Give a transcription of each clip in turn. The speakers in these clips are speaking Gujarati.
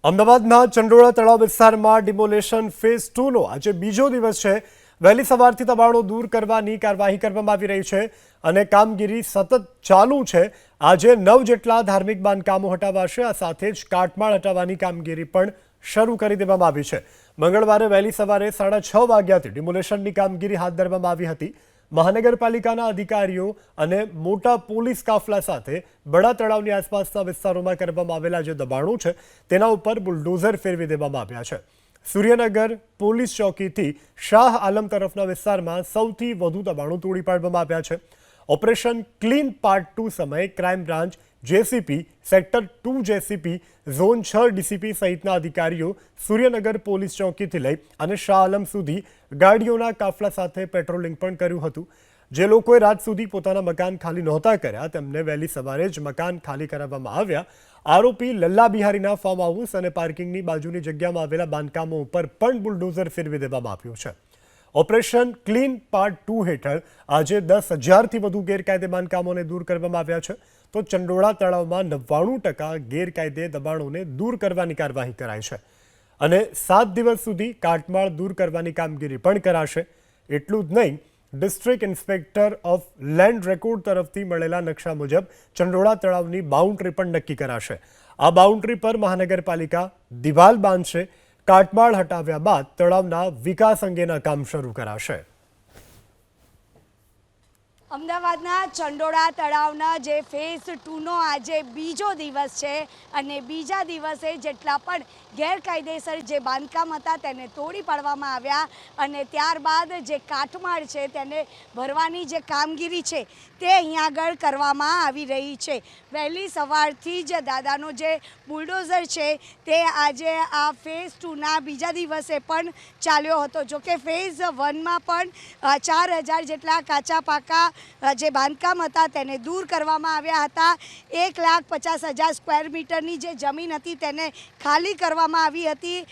અમદાવાદના ચંડોળા તળાવ વિસ્તારમાં ડિમોલેશન ફેઝ 2નો આજે બીજો દિવસ છે। વહેલી સવારથી દબાણો દૂર કરવાની કાર્યવાહી કરવામાં આવી રહી છે અને કામગીરી સતત ચાલુ છે। આજે 9 જેટલા ધાર્મિક બાંધકામો હટાવાશે। આ સાથે જ કાટમાળ હટાવવાની કામગીરી પણ શરૂ કરી દેવામાં આવી છે। મંગળવારે વહેલી સવારે 6:30 વાગ્યાથી ડિમોલેશનની કામગીરી હાથ ધરવામાં આવી હતી। મહાનગરપાલિકાના અધિકારીઓ અને મોટા પોલીસ કાફલા સાથે બડા તળાવની આસપાસના વિસ્તારોમાં કરવામાં આવેલા જે દબાણો છે તેના ઉપર બુલડોઝર ફેરવી દેવામાં આવ્યા છે। સૂર્યનગર પોલીસ ચોકીથી શાહ આલમ તરફના વિસ્તારમાં સૌથી વધુ દબાણો તોડી પાડવામાં આવ્યા છે। ઓપરેશન ક્લીન પાર્ટ 2 સમયે crime branch, JCP, sector 2 JCP, zone 6 DCP સહિતના અધિકારીઓ સૂર્યનગર પોલીસ ચોકીથી લઈ અને શાહ આલમ સુધી ગાડીઓના કાફલા સાથે પેટ્રોલિંગ પણ કર્યું હતું। જે લોકોએ રાત સુધી પોતાના મકાન ખાલી નહોતા કર્યા તેમને વહેલી સવારે જ મકાન ખાલી કરાવવામાં આવ્યા। આરોપી લલ્લા બિહારીના ફાર્મ હાઉસ અને પાર્કિંગની બાજુની જગ્યામાં આવેલા બાંધકામો ઉપર પણ બુલડોઝર ફેરવી દેવામાં આવ્યું છે। ઓપરેશન ક્લીન પાર્ટ 2 હેઠળ આજે 10,000થી વધુ ગેરકાયદે બાંધકામોને દૂર કરવામાં આવ્યા છે। તો ચંડોળા તળાવમાં 99% ગેરકાયદે દબાણોને દૂર કરવાની કાર્યવાહી કરાઈ છે અને 7 દિવસ સુધી કાટમાળ દૂર કરવાની કામગીરી પણ કરાશે। એટલું જ નહીં, district inspector of land record તરફથી મળેલા નકશા મુજબ ચંડોળા તળાવની બાઉન્ડ્રી પણ નક્કી કરાશે। આ બાઉન્ડ્રી પર મહાનગરપાલિકા દિવાલ બાંધશે। કાટમાળ હટાવ્યા બાદ તળાવના વિકાસ અંગેના કામ શરૂ કરાશે। અમદાવાદના ચંડોળા તળાવના જે ફેઝ 2નો આજે બીજો દિવસ છે અને બીજા દિવસે જેટલા પણ ગેરકાયદેસર જે બાંધકામ હતા તેને તોડી પાડવામાં આવ્યા અને ત્યારબાદ જે કાટમાળ છે તેને ભરવાની જે કામગીરી છે તે અહીંયા આગળ કરવામાં આવી રહી છે। વહેલી સવારથી જ દાદાનો જે બુલડોઝર છે તે આજે આ ફેઝ 2ના બીજા દિવસે પણ ચાલ્યો હતો। જોકે ફેઝ 1માં પણ 4,000 જેટલા કાચા પાકા જે બાંધકામ હતા તેને દૂર કરવામાં આવ્યા હતા। 1,50,000 સ્ક્વેર મીટરની જે જમીન હતી તેને ખાલી કરવામાં આવી હતી।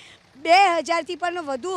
2,000થી પણ વધુ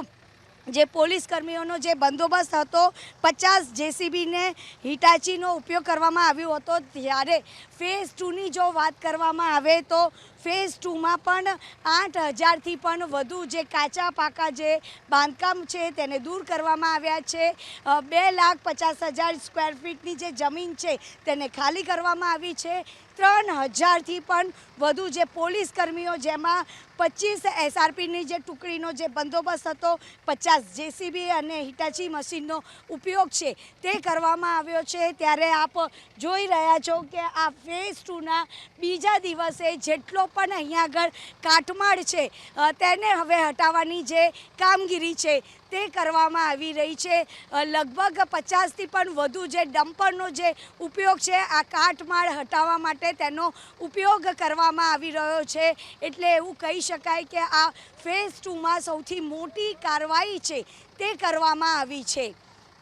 જે પોલીસ કર્મીઓનો જે બંદોબસ્ત હતો, 50 જેસીબીને હિટાચીનો ઉપયોગ કરવામાં આવ્યો હતો। ત્યારે ફેઝ 2ની જો વાત કરવામાં આવે તો ફેઝ 2માં પણ 8,000થી પણ વધુ જે કાચા પાકા જે બાંધકામ છે તેને દૂર કરવામાં આવ્યા છે। 2,50,000 સ્ક્વેર ફીટની જે જમીન છે તેને ખાલી કરવામાં આવી છે। 3,000થી પણ વધુ જે પોલીસ કર્મીઓ, જેમાં 25 એસઆરપીની જે ટુકડીનો જે બંદોબસ્ત હતો, 50 જેસીબી અને હિટાચી મશીનનો ઉપયોગ છે તે કરવામાં આવ્યો છે। ત્યારે આપ જોઈ રહ્યા છો કે આ ફેઝ 2ના બીજા દિવસે જેટલો પણ અહીંયા આગળ કાટમાળ છે તેને હવે હટાવવાની જે કામગીરી છે તે કરવામાં આવી રહી છે। લગભગ 50થી પણ વધુ જે ડમ્પરનો જે ઉપયોગ છે આ કાટમાળ હટાવવા માટે તેનો ઉપયોગ કરવામાં આવી રહ્યો છે। એટલે એવું કહી શકાય કે આ ફેઝ 2માં સૌથી મોટી કાર્યવાહી છે તે કરવામાં આવી છે।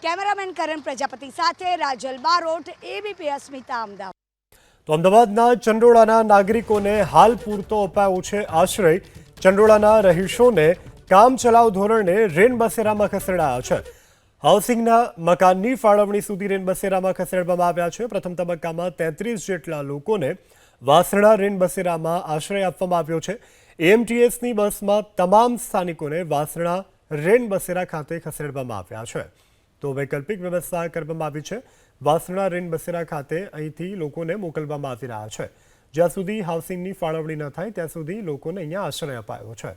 કેમેરામેન કરણ પ્રજાપતિ સાથે રાજલ બારોટ, એબીપી અસ્મિતા, અમદાવાદ। તો અમદાવાદના ચંડોળાના નાગરિકોને હાલ પૂરતો અપાયો છે આશ્રય। ચંડોળાના રહીશોને કામચલાઉ ધોરણે રેનબસેરામાં ખસેડાયા છે। હાઉસિંગના મકાનની ફાળવણી સુધી રેનબસેરામાં ખસેડવામાં આવ્યા છે। પ્રથમ તબક્કામાં 33 જેટલા લોકોને વાસણા રેનબસેરામાં આશ્રય આપવામાં આવ્યો છે। એએમટીએસની બસમાં તમામ સ્થાનિકોને વાસણા રેનબસેરા ખાતે ખસેડવામાં આવ્યા છે। તો વૈકલ્પિક વ્યવસ્થા કરવામાં આવી છે। વાસણા રેનબસેરા ખાતે અહીંથી લોકોને મોકલવામાં આવી રહ્યા છે। જ્યાં સુધી હાઉસિંગની ફાળવણી ન થાય ત્યાં સુધી લોકોને અહીંયા આશ્રય અપાયો છે।